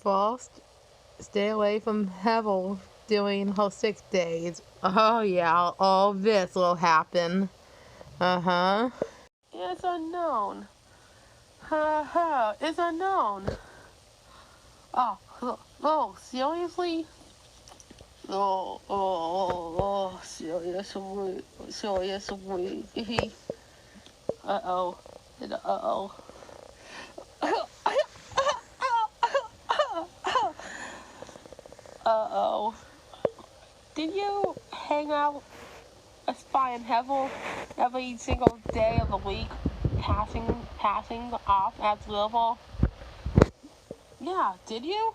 First, stay away from Hevel during her sick days. Oh yeah, all this will happen. Uh-huh. It's unknown. Ha ha, it's unknown. Oh, seriously? Seriously. Uh-oh. Uh-oh. Uh-oh. Did you hang out a spy in Hevel every single day of the week, passing off as Louisville? Yeah, did you?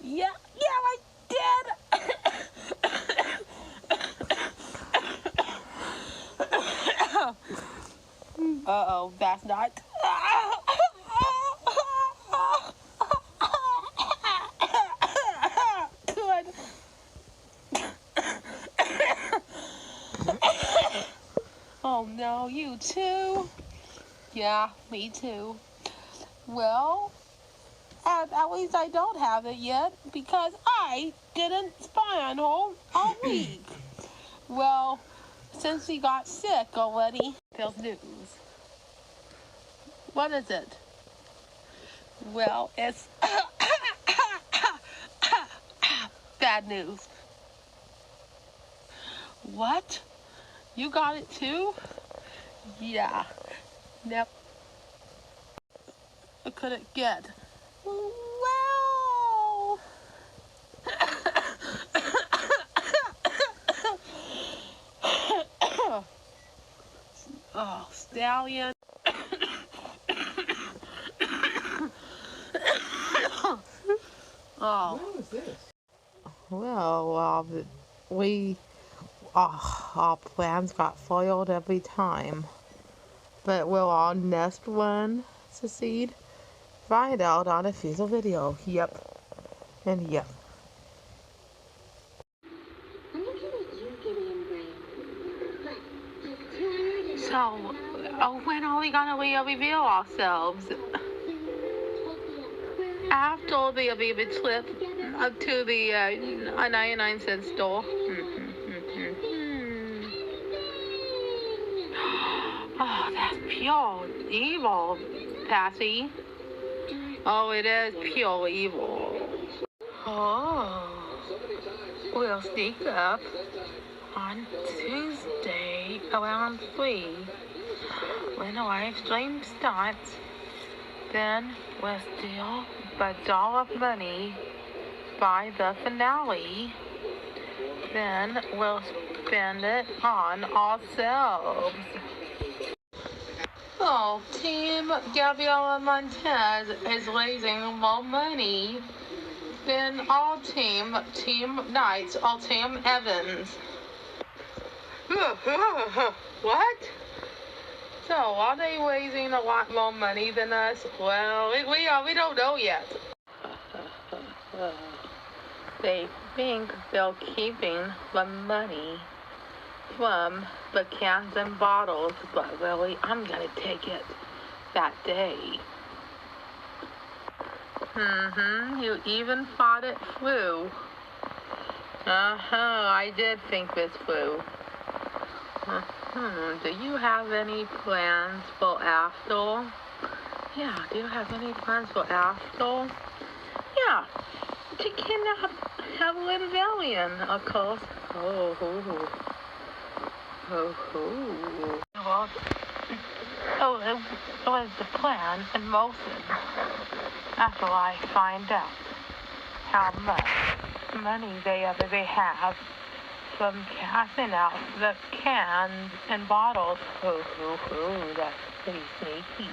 Yeah, I did. Uh-oh, that's not. Good. Oh no, you too? Yeah, me too. Well, at least I don't have it yet because I didn't spy on her all week. Well, since he got sick already, there's news. What is it? Well, it's bad news. What? You got it too? Yeah. Yep. I couldn't get. Well. Oh, Stallion. Oh. When was this? Well, our plans got foiled every time. But will our next one succeed? Find out on a future video. Yep. And yep. So, when are we gonna reveal ourselves? After the baby trip up to the 99-cent store. Oh, that's pure evil, Patsy. Oh, it is pure evil. Oh, we'll sneak up on Tuesday around 3 when the live stream starts. Then we'll steal a doll of money by the finale. Then we'll spend it on ourselves. Oh, Team Gabriela Montez is raising more money than our Team Knights or Team Evans. What? So, are they raising a lot more money than us? Well, we don't know yet. They think they're keeping the money from the cans and bottles, but really, I'm gonna take it that day. You even thought it through. I did think this through. Do you have any plans for after? Yeah, do you have any plans for after? Yeah, to kidnap Evelyn Valiant, of course. Well, it was the plan in motion after I find out how much money they have from passing out the cans and bottles. That's pretty sneaky.